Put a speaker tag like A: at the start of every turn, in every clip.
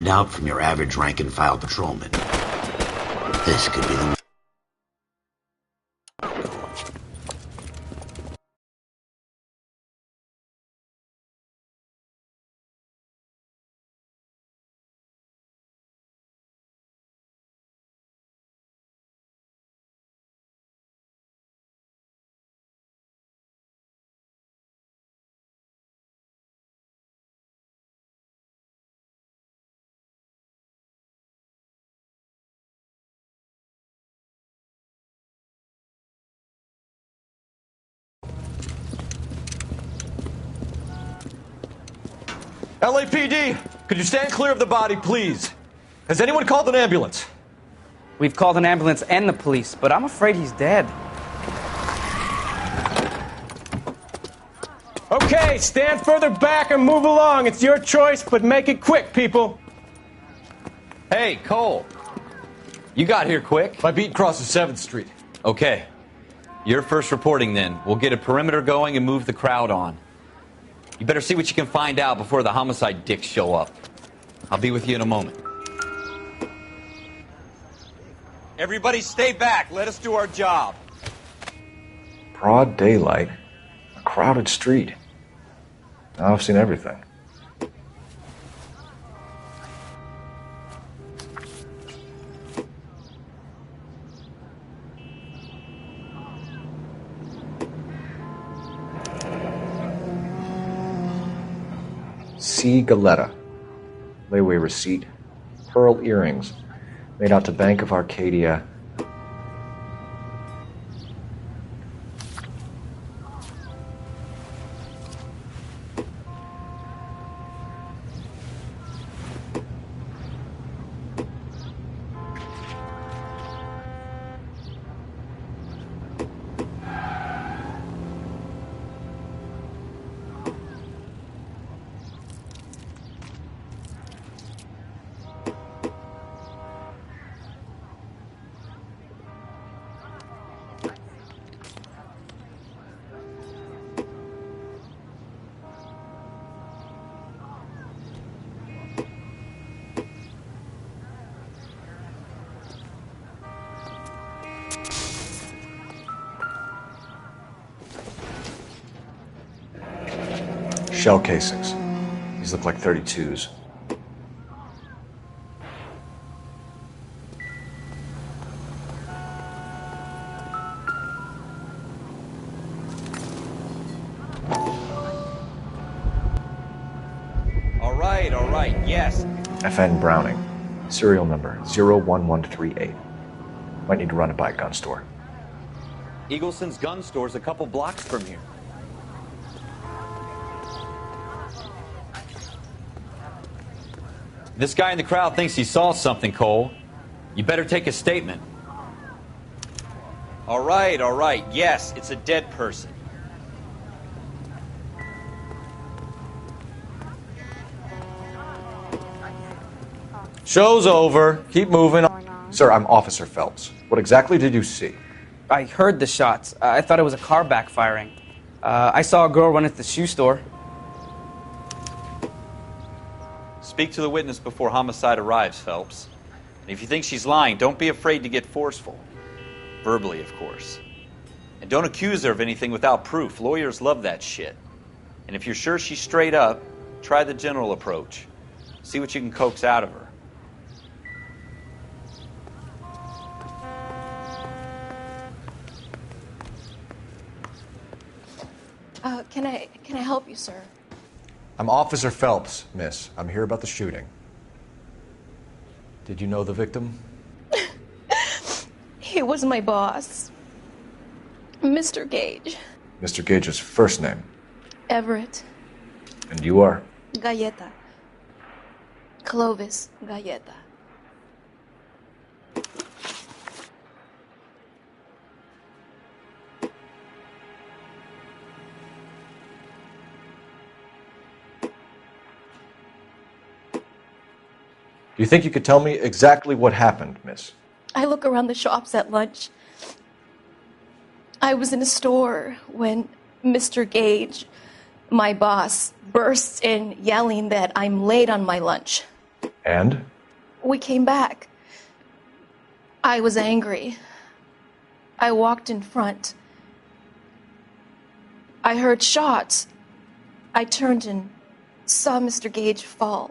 A: out from your average rank-and-file patrolman. This could be the...
B: LAPD, could you stand clear of the body, please? Has anyone called an ambulance?
C: We've called an ambulance and the police, but I'm afraid he's dead.
D: Okay, stand further back and move along. It's your choice, but make it quick, people.
E: Hey, Cole. You got here quick.
B: My beat crosses 7th Street.
E: Okay. You're first reporting then. We'll get a perimeter going and move the crowd on. You better see what you can find out before the homicide dicks show up. I'll be with you in a moment. Everybody stay back. Let us do our job.
F: Broad daylight. A crowded street. Now I've seen everything. C. Galetta. Layaway receipt. Pearl earrings. Made out to Bank of Arcadia. Shell casings. These look like 32s.
E: All right, yes.
F: FN Browning. Serial number 01138. Might need to run it by a gun store.
E: Eagleson's gun store's a couple blocks from here. This guy in the crowd thinks he saw something, Cole. You better take a statement. All right. Yes, it's a dead person.
B: Show's over. Keep moving.
F: Sir, I'm Officer Phelps. What exactly did you see?
C: I heard the shots. I thought it was a car backfiring. I saw a girl run into the shoe store.
E: Speak to the witness before homicide arrives, Phelps. And if you think she's lying, don't be afraid to get forceful. Verbally, of course. And don't accuse her of anything without proof. Lawyers love that shit. And if you're sure she's straight up, try the general approach. See what you can coax out of her.
G: Can I help you, sir?
F: I'm Officer Phelps, miss. I'm here about the shooting. Did you know the victim?
G: He was my boss, Mr. Gage.
F: Mr. Gage's first name.
G: Everett.
F: And you are?
G: Galleta. Clovis Galleta.
F: Do you think you could tell me exactly what happened, miss?
G: I look around the shops at lunch. I was in a store when Mr. Gage, my boss, bursts in yelling that I'm late on my lunch.
F: And?
G: We came back. I was angry. I walked in front. I heard shots. I turned and saw Mr. Gage fall.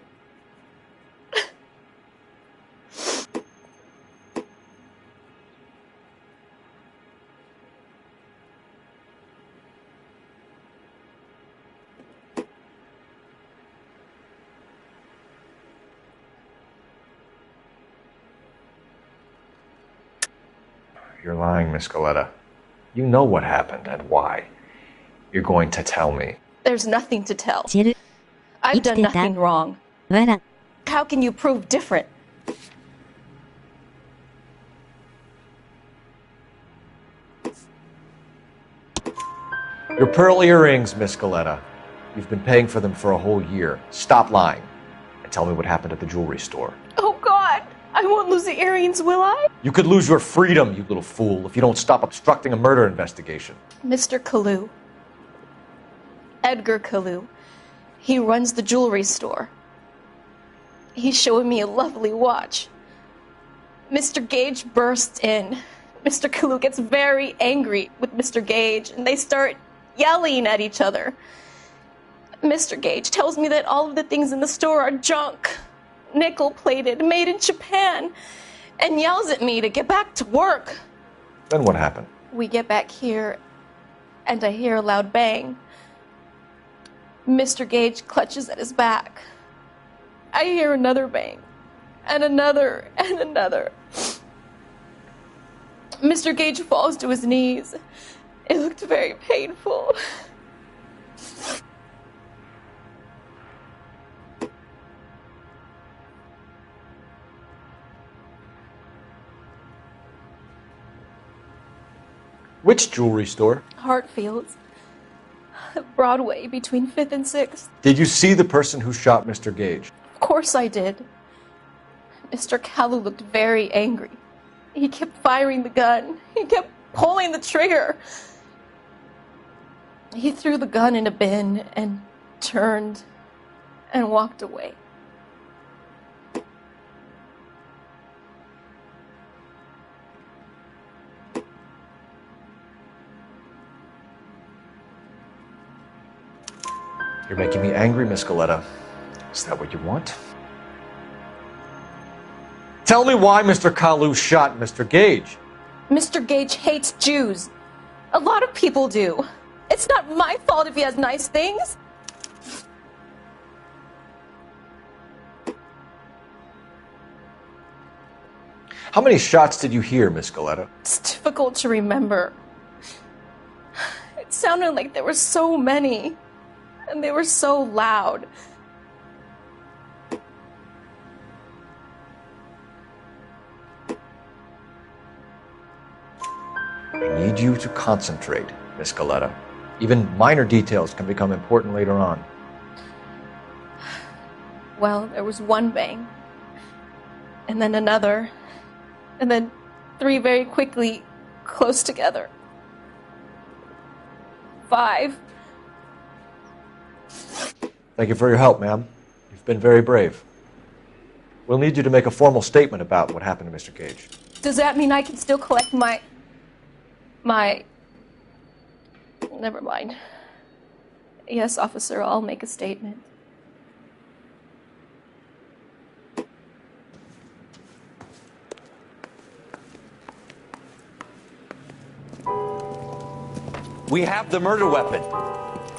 F: You're lying, Miss Galetta. You know what happened and why. You're going to tell me.
G: There's nothing to tell.
H: 知る
G: I've done
H: 生きてた
G: nothing wrong.
H: わら
G: How can you prove different?
F: Your pearl earrings, Miss Galetta. You've been paying for them for a whole year. Stop lying and tell me what happened at the jewelry store.
G: Oh, God. I won't lose the earrings, will I?
F: You could lose your freedom, you little fool, if you don't stop obstructing a murder investigation.
G: Mr. Kalu. Edgar Kalu. He runs the jewelry store. He's showing me a lovely watch. Mr. Gage bursts in. Mr. Kalu gets very angry with Mr. Gage, and they start yelling at each other. Mr. Gage tells me that all of the things in the store are junk, nickel-plated, made in Japan, and yells at me to get back to work.
F: Then what happened?
G: We get back here, and I hear a loud bang. Mr. Gage clutches at his back. I hear another bang, and another, and another. Mr. Gage falls to his knees. It looked very painful.
F: Which jewelry store?
G: Hartfield's. Broadway, between 5th and 6th.
F: Did you see the person who shot Mr. Gage?
G: Of course I did. Mr. Kalu looked very angry. He kept firing the gun. He kept pulling the trigger. He threw the gun in a bin and turned and walked away.
F: You're making me angry, Miss Galetta. Is that what you want? Tell me why Mr. Kalu shot Mr. Gage.
G: Mr. Gage hates Jews. A lot of people do. It's not my fault if he has nice things.
F: How many shots did you hear, Miss Galetta?
G: It's difficult to remember. It sounded like there were so many, and they were so loud.
F: I need you to concentrate, Miss Galetta. Even minor details can become important later on.
G: Well, there was one bang, and then another, and then 3 very quickly, close together. 5.
F: Thank you for your help, ma'am. You've been very brave. We'll need you to make a formal statement about what happened to Mr. Gage.
G: Does that mean I can still collect my... Never mind. Yes, officer, I'll make a statement.
E: We have the murder weapon.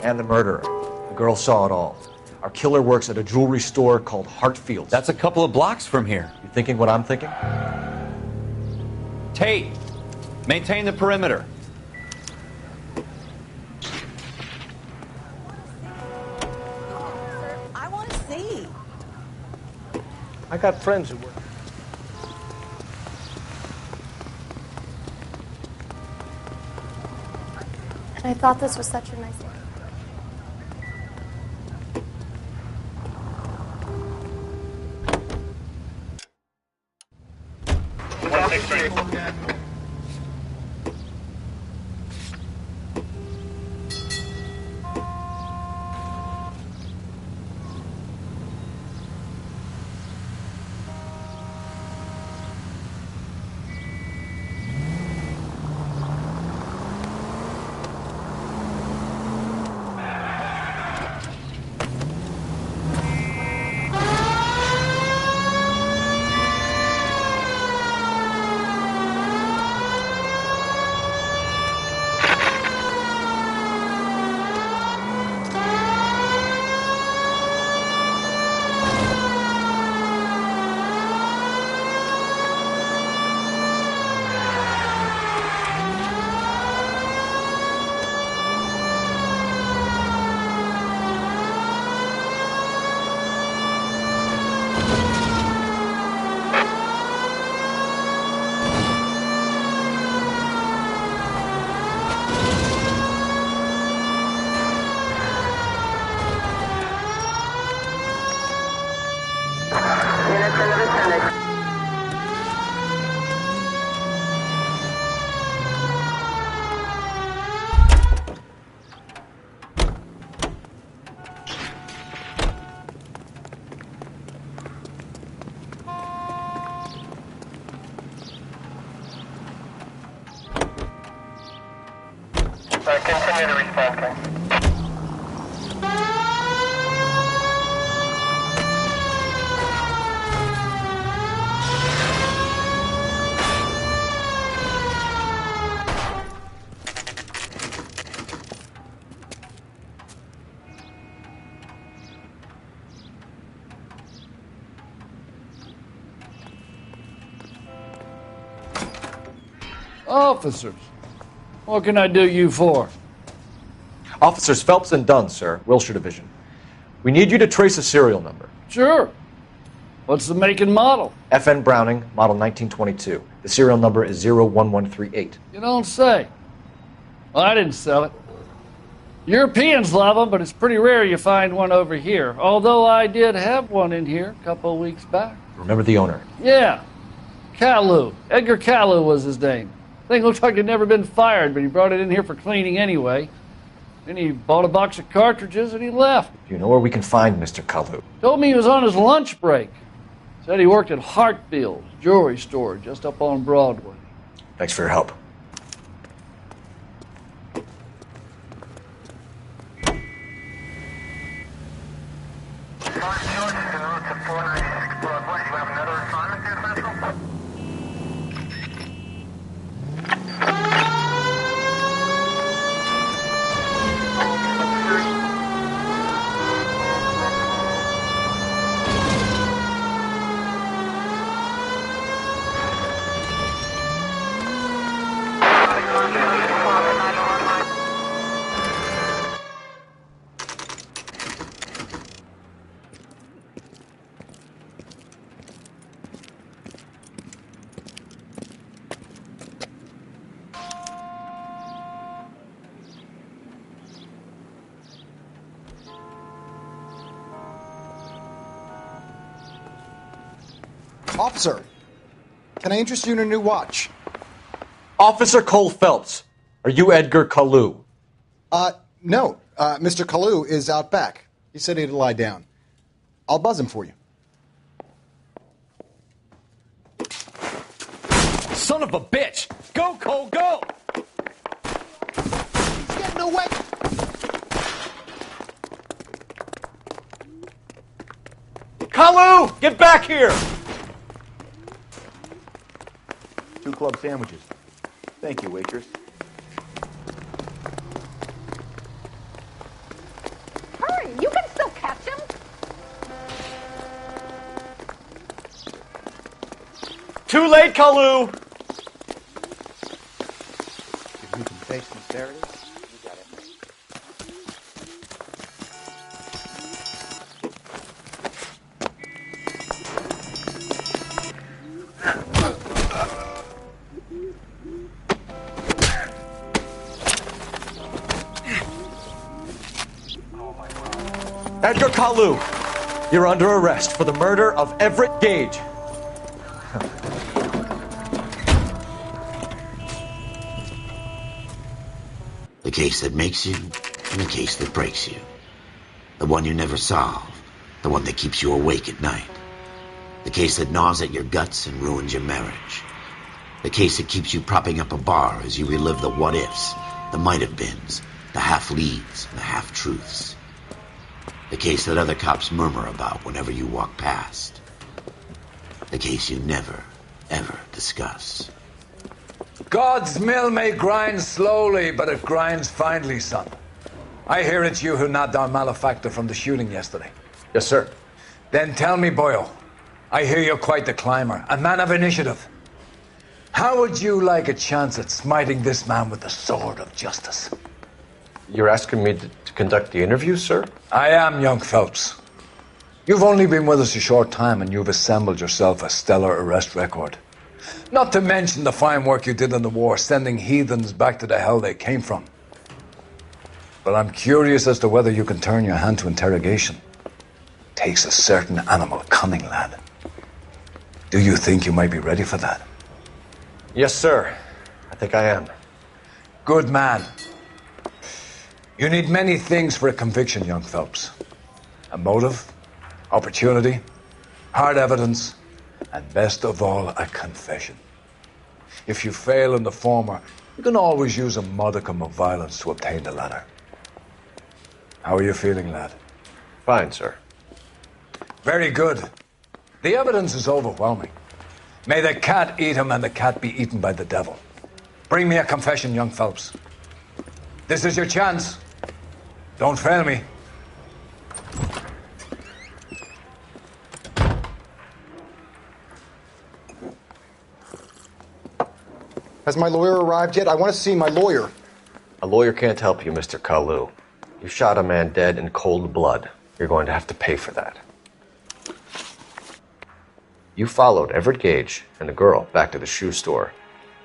F: And the murderer. The girl saw it all. Our killer works at a jewelry store called Hartfield's.
E: That's a couple of blocks from here.
F: You thinking what I'm thinking?
E: Tate, maintain the perimeter.
I: I want to see.
D: I got friends who work.
J: And I thought this was such a nice day.
H: Continue to respond.
I: Officers, what can I do you for?
F: Officers Phelps and Dunn, sir, Wilshire Division. We need you to trace a serial number.
I: Sure. What's the make and model?
F: FN Browning, model 1922. The serial number is 01138.
I: You don't say. Well, I didn't sell it. Europeans love them, but it's pretty rare you find one over here. Although I did have one in here a couple of weeks back.
F: Remember the owner?
I: Yeah. Caillou. Edgar Caillou was his name. Thing looks like it'd never been fired, but he brought it in here for cleaning anyway. Then he bought a box of cartridges and he left.
F: Do you know where we can find Mr. Kalu?
I: Told me he was on his lunch break. Said he worked at Hartfield's jewelry store just up on Broadway.
F: Thanks for your help.
K: Officer, can I interest you in a new watch?
F: Officer Cole Phelps, are you Edgar Kalu?
K: No. Mr. Kalu is out back. He said he'd lie down. I'll buzz him for you.
B: Son of a bitch! Go, Cole, go!
K: He's getting away!
B: Kalu! Get back here!
A: 2 club sandwiches. Thank you, waitress.
J: Hurry, you can still catch him.
B: Too late, Kalu!
A: If you can face sincerity, you got it.
B: Edgar Kalu, you're under arrest for the murder of Everett Gage.
A: The case that makes you and the case that breaks you. The one you never solve. The one that keeps you awake at night. The case that gnaws at your guts and ruins your marriage. The case that keeps you propping up a bar as you relive the what-ifs, the might-have-beens, the half-leads, and the half-truths. The case that other cops murmur about whenever you walk past. The case you never, ever discuss.
L: God's mill may grind slowly, but it grinds finely, son. I hear it's you who nabbed our malefactor from the shooting yesterday.
F: Yes, sir.
L: Then tell me, boyo, I hear you're quite the climber, a man of initiative. How would you like a chance at smiting this man with the sword of justice?
F: You're asking me to conduct the interview, sir?
L: I am, young Phelps. You've only been with us a short time and you've assembled yourself a stellar arrest record. Not to mention the fine work you did in the war, sending heathens back to the hell they came from. But I'm curious as to whether you can turn your hand to interrogation. Takes a certain animal cunning, lad. Do you think you might be ready for that?
F: Yes, sir. I think I am.
L: Good man. You need many things for a conviction, young Phelps. A motive, opportunity, hard evidence, and best of all, a confession. If you fail in the former, you can always use a modicum of violence to obtain the latter. How are you feeling, lad?
F: Fine, sir.
L: Very good. The evidence is overwhelming. May the cat eat him and the cat be eaten by the devil. Bring me a confession, young Phelps. This is your chance. Don't fail me.
K: Has my lawyer arrived yet? I want to see my lawyer.
F: A lawyer can't help you, Mr. Kalu. You shot a man dead in cold blood. You're going to have to pay for that. You followed Everett Gage and the girl back to the shoe store.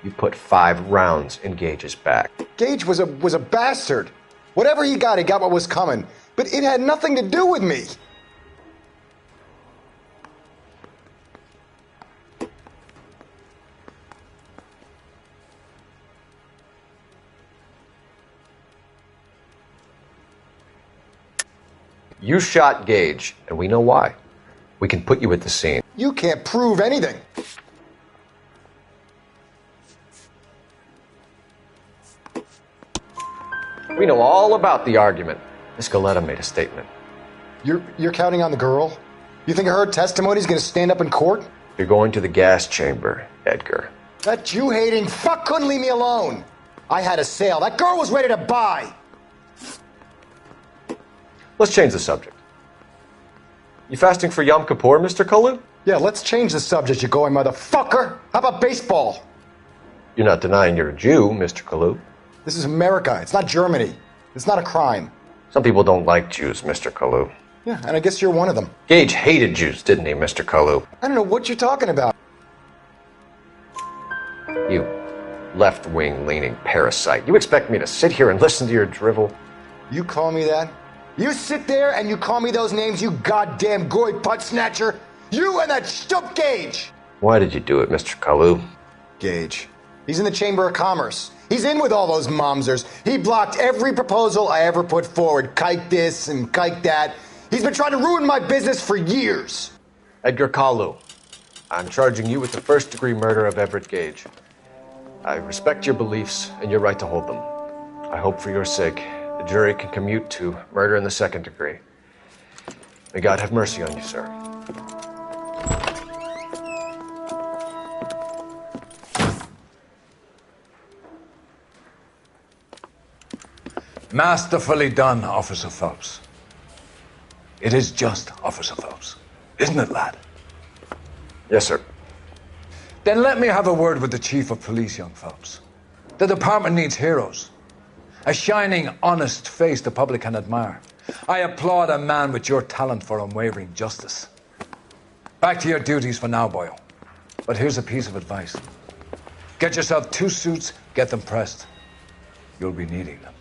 F: You put 5 rounds in Gage's back.
K: Gage was a bastard. Whatever he got what was coming. But it had nothing to do with me.
F: You shot Gage, and we know why. We can put you at the scene.
K: You can't prove anything.
F: We know all about the argument. Miss Galetta made a statement.
K: You're counting on the girl? You think her testimony's gonna stand up in court?
F: You're going to the gas chamber, Edgar.
K: That Jew-hating fuck couldn't leave me alone. I had a sale. That girl was ready to buy.
F: Let's change the subject. You fasting for Yom Kippur, Mr. Kalu?
K: Yeah, let's change the subject, you going motherfucker. How about baseball?
F: You're not denying you're a Jew, Mr. Kalu.
K: This is America. It's not Germany. It's not a crime.
F: Some people don't like Jews, Mr. Kalu.
K: Yeah, and I guess you're one of them.
F: Gage hated Jews, didn't he, Mr. Kalu?
K: I don't know what you're talking about.
F: You left-wing leaning parasite. You expect me to sit here and listen to your drivel?
K: You call me that? You sit there and you call me those names, you goddamn goy putt snatcher? You and that stup Gage!
F: Why did you do it, Mr. Kalu?
K: Gage. He's in the Chamber of Commerce. He's in with all those momsers. He blocked every proposal I ever put forward. Kike this and kike that. He's been trying to ruin my business for years.
F: Edgar Kalu, I'm charging you with the first-degree murder of Everett Gage. I respect your beliefs and your right to hold them. I hope for your sake the jury can commute to murder in the second degree. May God have mercy on you, sir.
L: Masterfully done, Officer Phelps. It is just, Officer Phelps. Isn't it, lad?
F: Yes, sir.
L: Then let me have a word with the Chief of Police, young Phelps. The department needs heroes. A shining, honest face the public can admire. I applaud a man with your talent for unwavering justice. Back to your duties for now, Boyle. But here's a piece of advice. Get yourself 2 suits, get them pressed. You'll be needing them.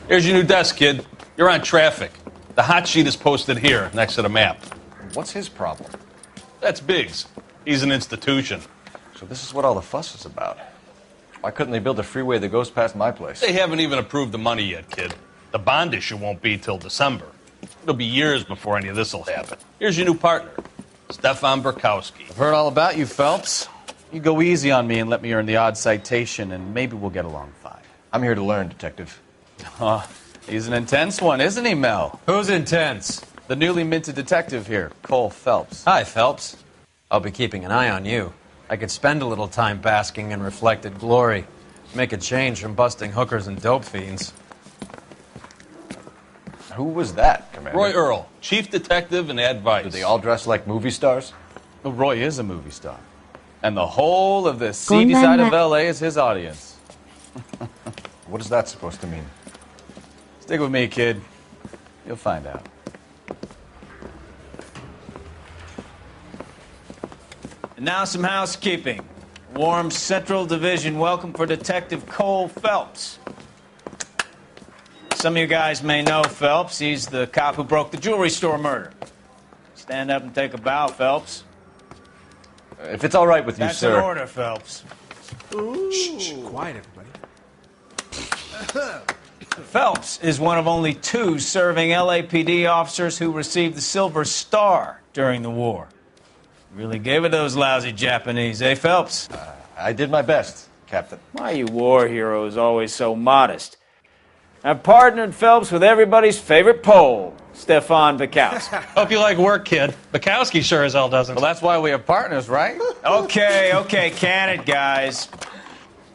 M: Here's your new desk, kid. You're on traffic. The hot sheet is posted here, next to the map.
F: What's his problem?
M: That's Biggs. He's an institution.
F: So this is what all the fuss is about. Why couldn't they build a freeway that goes past my place?
M: They haven't even approved the money yet, kid. The bond issue won't be till December. It'll be years before any of this will happen. Here's your new partner, Stefan Burkowski.
E: I've heard all about you, Phelps. You go easy on me and let me earn the odd citation, and maybe we'll get along fine.
F: I'm here to learn, Detective.
E: He's an intense one, isn't he, Mel?
N: Who's intense?
E: The newly minted detective here, Cole Phelps.
N: Hi, Phelps. I'll be keeping an eye on you. I could spend a little time basking in reflected glory. Make a change from busting hookers and dope fiends.
F: Who was that, Commander?
M: Roy Earl, chief detective and advice.
F: Do they all dress like movie stars?
E: Well, Roy is a movie star. And the whole of the seedy side of L.A. is his audience.
F: What is that supposed to mean?
E: Stick with me, kid. You'll find out.
O: And now some housekeeping. Warm Central Division welcome for Detective Cole Phelps. Some of you guys may know Phelps. He's the cop who broke the jewelry store murder. Stand up and take a bow, Phelps.
F: If it's all right with you,
O: That's
F: sir.
O: That's an order, Phelps.
P: Shh, quiet, everybody.
O: Phelps is one of only 2 serving LAPD officers who received the Silver Star during the war. Really gave it those lousy Japanese, eh, Phelps?
F: I did my best, Captain.
O: Why are you war heroes always so modest? I've partnered Phelps with everybody's favorite Pole, Stefan Bukowski.
M: Hope you like work, kid. Bukowski sure as hell doesn't.
E: Well, that's why we have partners, right?
O: Okay, can it, guys?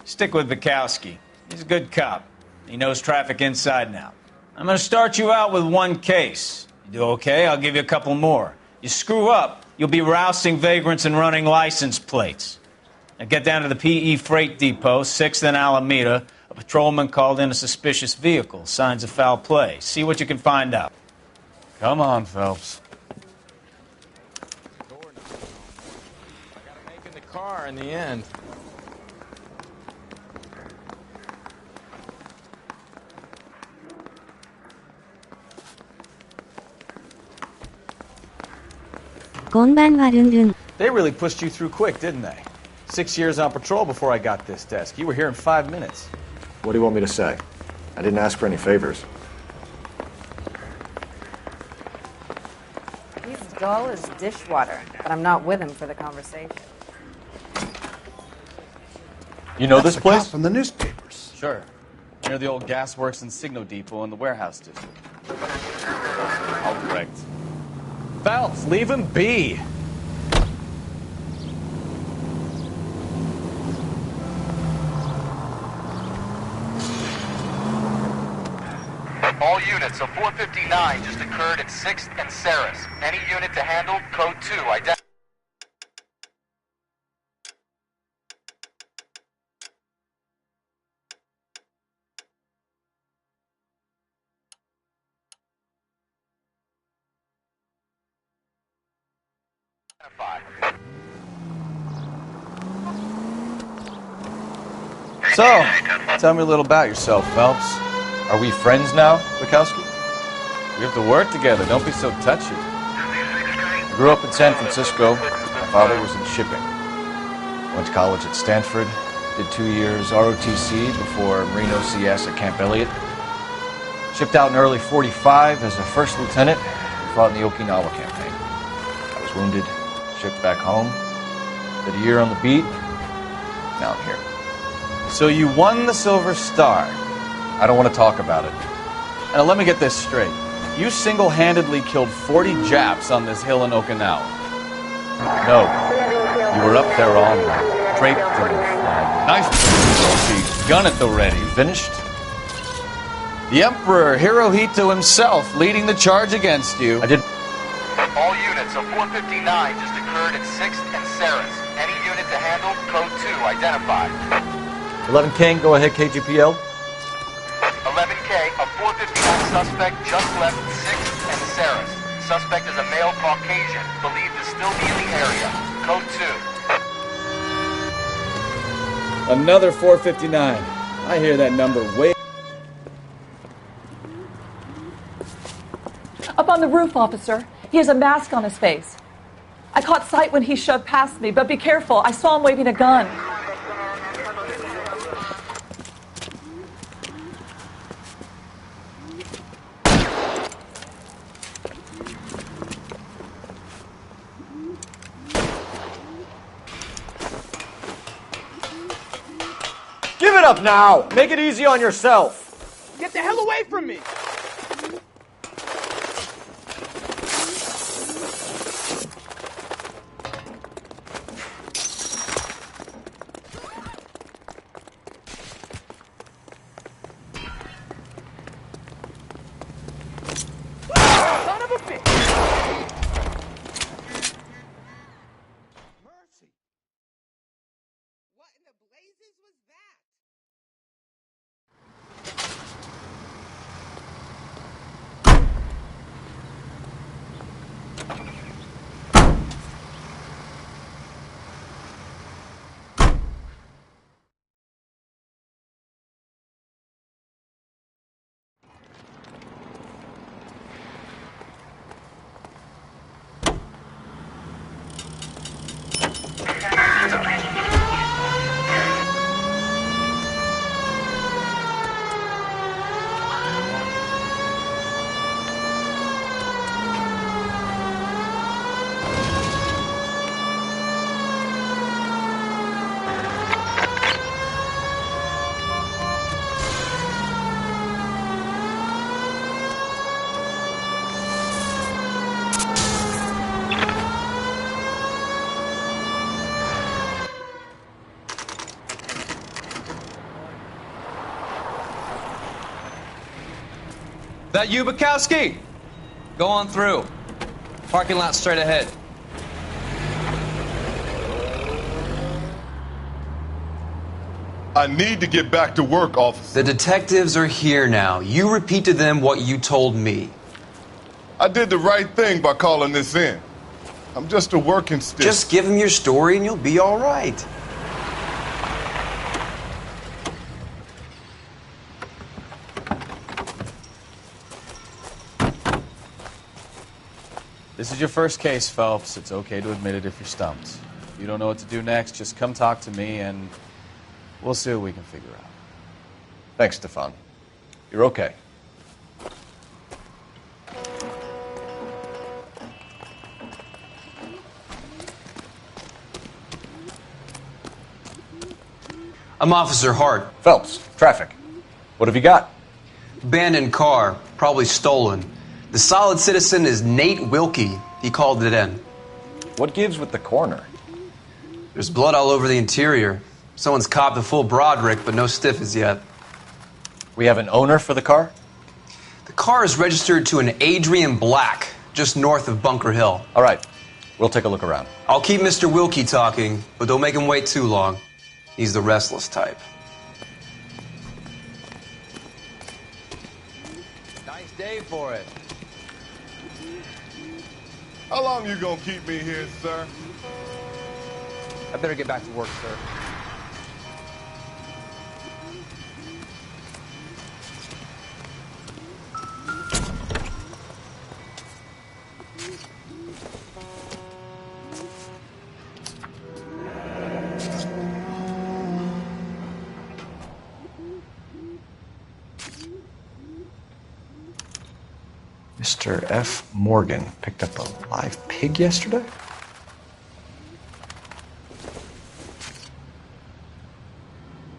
O: Stick with Bukowski. He's a good cop. He knows traffic inside and out. I'm going to start you out with 1 case. You do okay, I'll give you a couple more. You screw up, you'll be rousting vagrants and running license plates. Now get down to the PE Freight Depot, 6th and Alameda. A patrolman called in a suspicious vehicle. Signs of foul play. See what you can find out.
E: Come on, Phelps.
N: I gotta make in the car in the end.
E: They really pushed you through quick, didn't they? 6 years on patrol before I got this desk. You were here in 5 minutes.
F: What do you want me to say? I didn't ask for any favors.
J: He's dull as dishwater, but I'm not with him for the conversation.
F: You know this place?
P: From the newspapers.
E: Sure. Near the old gasworks and Signal Depot in the warehouse district. All correct. Phelps, leave him be.
H: All units, a 459 just occurred at 6th and Saris. Any unit to handle, code 2, identify.
E: So, tell me a little about yourself, Phelps.
F: Are we friends now, Bukowski?
E: We have to work together. Don't be so touchy.
F: I grew up in San Francisco. My father was in shipping. Went to college at Stanford. Did 2 years ROTC before Marine OCS at Camp Elliott. Shipped out in early 45 as a first lieutenant. Fought in the Okinawa campaign. I was wounded. Shipped back home. Did a year on the beat. Now I'm here.
E: So you won the Silver Star.
F: I don't want to talk about it.
E: Now let me get this straight. You single-handedly killed 40 Japs on this hill in Okinawa.
F: No. You were up there all night, draped in
E: Knife gun at the ready.
F: Finished?
E: The Emperor Hirohito himself leading the charge against you.
F: I did.
H: All units, a 459 just occurred at 6th and Saris. Any unit to handle, code 2, identify.
F: 11 King, go ahead, KGPL.
H: 11K, a 459 suspect just left 6th and Saris. Suspect is a male Caucasian, believed to still be in the area. Code 2.
O: Another 459. I hear that number way.
Q: Up on the roof, officer. He has a mask on his face. I caught sight when he shoved past me, but be careful. I saw him waving a gun.
B: Give it up now! Make it easy on yourself!
D: Get the hell away from me! Son of a bitch! Mercy. What in the blazes was that?
N: That you, Bukowski? Go on through. Parking lot straight ahead.
R: I need to get back to work, officer.
N: The detectives are here now. You repeat to them what you told me.
R: I did the right thing by calling this in. I'm just a working stick.
N: Just give them your story and you'll be all right.
E: This is your first case, Phelps. It's okay to admit it if you're stumped. If you don't know what to do next, just come talk to me and we'll see what we can figure out.
F: Thanks, Stefan. You're okay.
N: I'm Officer Hart.
F: Phelps, traffic. What have you got?
N: Abandoned car, probably stolen. The solid citizen is Nate Wilkie. He called it in.
F: What gives with the coroner?
N: There's blood all over the interior. Someone's copped a full Broderick, but no stiff as yet.
F: We have an owner for the car?
N: The car is registered to an Adrian Black, just north of Bunker Hill.
F: All right. We'll take a look around.
N: I'll keep Mr. Wilkie talking, but don't make him wait too long. He's the restless type.
F: Nice day for it.
R: How long you gonna keep me here, sir?
N: I better get back to work, sir.
F: Mr. F. Morgan picked up a live pig yesterday?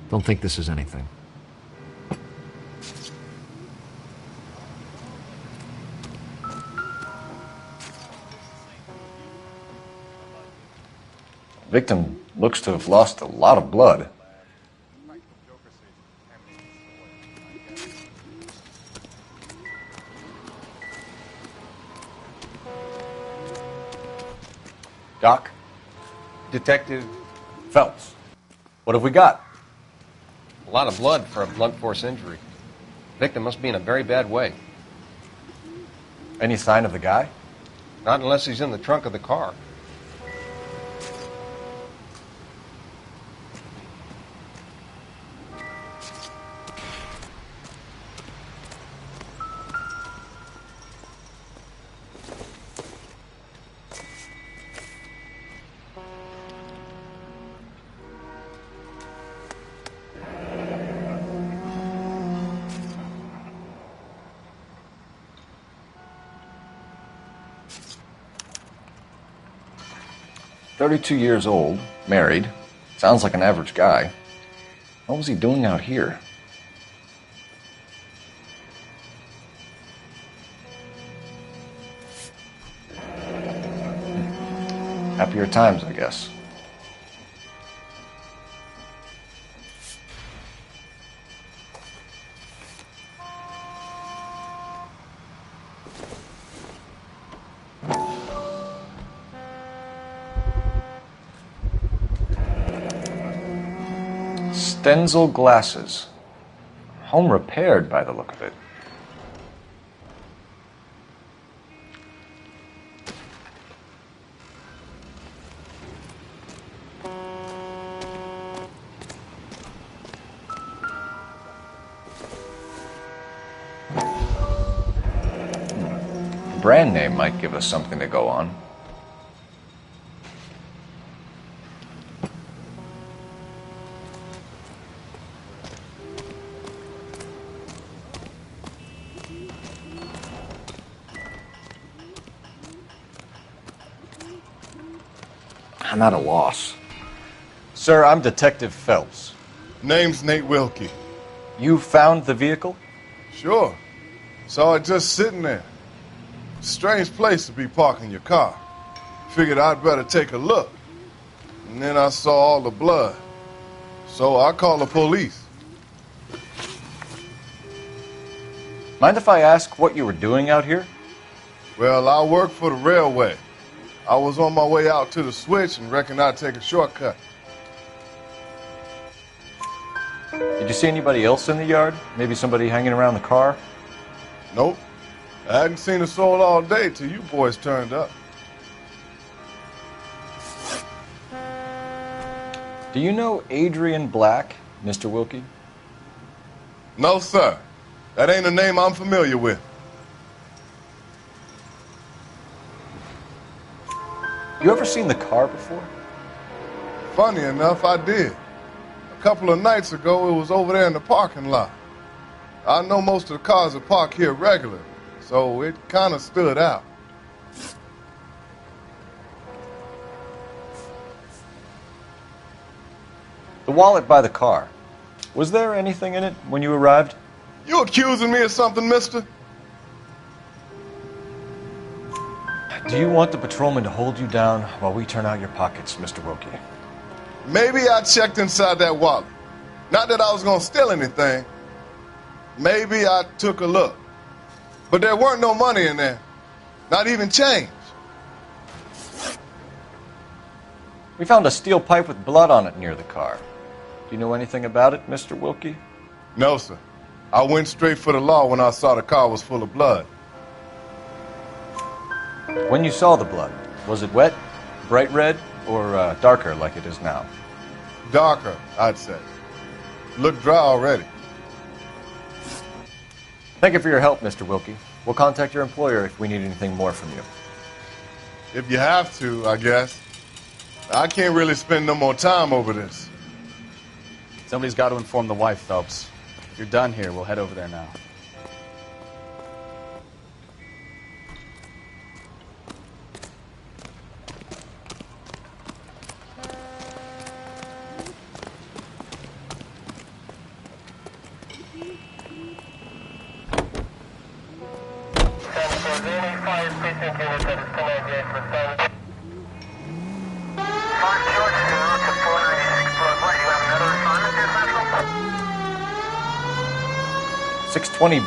S: Don't think this is anything.
F: Victim looks to have lost a lot of blood. Doc?
T: Detective
F: Phelps. What have we got?
T: A lot of blood for a blunt force injury. Victim must be in a very bad way.
F: Any sign of the guy?
T: Not unless he's in the trunk of the car.
F: 32 years old, married, sounds like an average guy. What was he doing out here? Happier times, I guess. Stenzel glasses. Home repaired by the look of it. Brand name might give us something to go on. I'm at a loss. Sir, I'm Detective Phelps.
R: Name's Nate Wilkie.
F: You found the vehicle?
R: Sure. Saw it just sitting there. Strange place to be parking your car. Figured I'd better take a look. And then I saw all the blood. So I called the police.
F: Mind if I ask what you were doing out here?
R: Well, I work for the railway. I was on my way out to the switch and reckoned I'd take a shortcut.
F: Did you see anybody else in the yard? Maybe somebody hanging around the car?
R: Nope. I hadn't seen a soul all day till you boys turned up.
F: Do you know Adrian Black, Mr. Wilkie?
R: No, sir. That ain't a name I'm familiar with.
F: You ever seen the car before?
R: Funny enough, I did. A couple of nights ago, it was over there in the parking lot. I know most of the cars are parked here regularly, so it kind of stood out.
F: The wallet by the car. Was there anything in it when you arrived?
R: You accusing me of something, mister?
F: Do you want the patrolman to hold you down while we turn out your pockets, Mr. Wilkie?
R: Maybe I checked inside that wallet. Not that I was going to steal anything. Maybe I took a look. But there weren't no money in there. Not even change.
F: We found a steel pipe with blood on it near the car. Do you know anything about it, Mr. Wilkie?
R: No, sir. I went straight for the law when I saw the car was full of blood.
F: When you saw the blood, was it wet, bright red, or darker like it is now?
R: Darker, I'd say. Looked dry already.
F: Thank you for your help, Mr. Wilkie. We'll contact your employer if we need anything more from you.
R: If you have to, I guess. I can't really spend no more time over this.
U: Somebody's got to inform the wife, Phelps. If you're done here, we'll head over there now.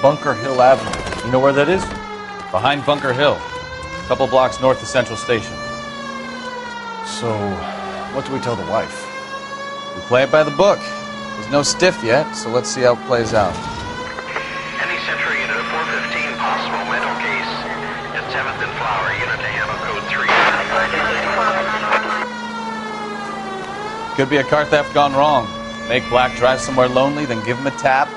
F: Bunker Hill Avenue. You know where that is?
U: Behind Bunker Hill. A couple blocks north of Central Station.
F: So, what do we tell the wife?
U: We play it by the book. There's no stiff yet, so let's see how it plays out.
H: Any Century unit of 415, possible mental case at 7th and Flower, unit to handle code 3.
U: Could be a car theft gone wrong. Make Black drive somewhere lonely, then give him a tap.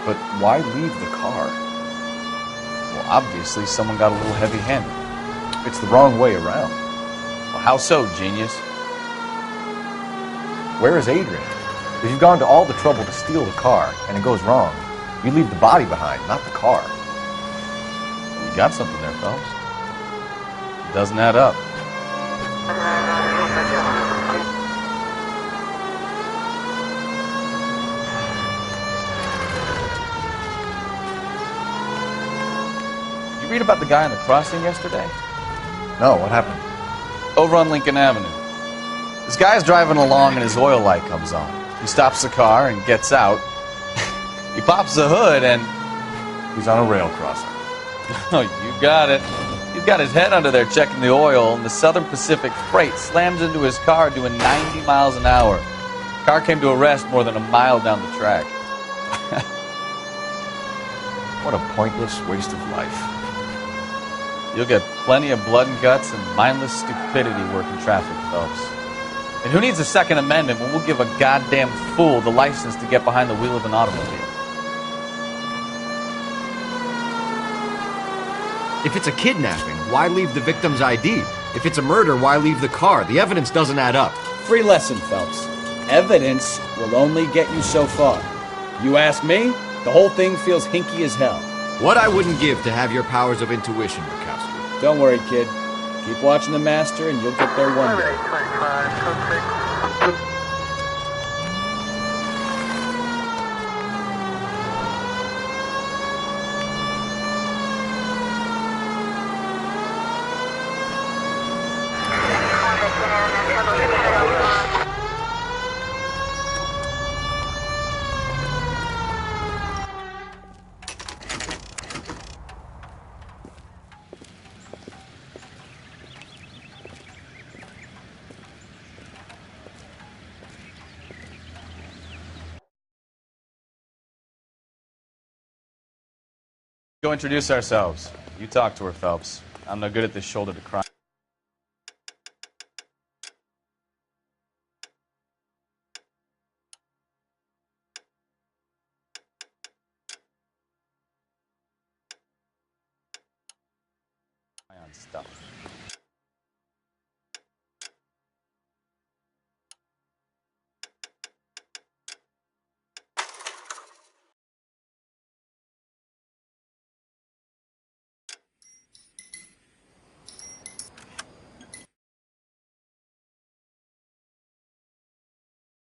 F: But why leave the car?
U: Well, obviously someone got a little heavy-handed.
F: It's the wrong way around.
U: Well, how so, genius?
F: Where is Adrian? If you've gone to all the trouble to steal the car, and it goes wrong, you leave the body behind, not the car.
U: You got something there, Phelps. It doesn't add up.
E: You read about the guy on the crossing yesterday?
U: No, what happened?
E: Over on Lincoln Avenue. This guy's driving along and his oil light comes on. He stops the car and gets out. He pops the hood and...
U: He's on a rail crossing.
E: Oh, you got it. He's got his head under there checking the oil, and the Southern Pacific Freight slams into his car doing 90 miles an hour. The car came to a rest more than a mile down the track.
U: What a pointless waste of life.
E: You'll get plenty of blood and guts and mindless stupidity working traffic, Phelps. And who needs a Second Amendment when we'll give a goddamn fool the license to get behind the wheel of an automobile?
S: If it's a kidnapping, why leave the victim's ID? If it's a murder, why leave the car? The evidence doesn't add up.
C: Free lesson, Phelps. Evidence will only get you so far. You ask me, the whole thing feels hinky as hell.
S: What I wouldn't give to have your powers of intuition, Bukowski.
C: Don't worry, kid. Keep watching the master and you'll get there one day.
E: Go introduce ourselves. You talk to her, Phelps. I'm no good at this shoulder to cry. Stuff.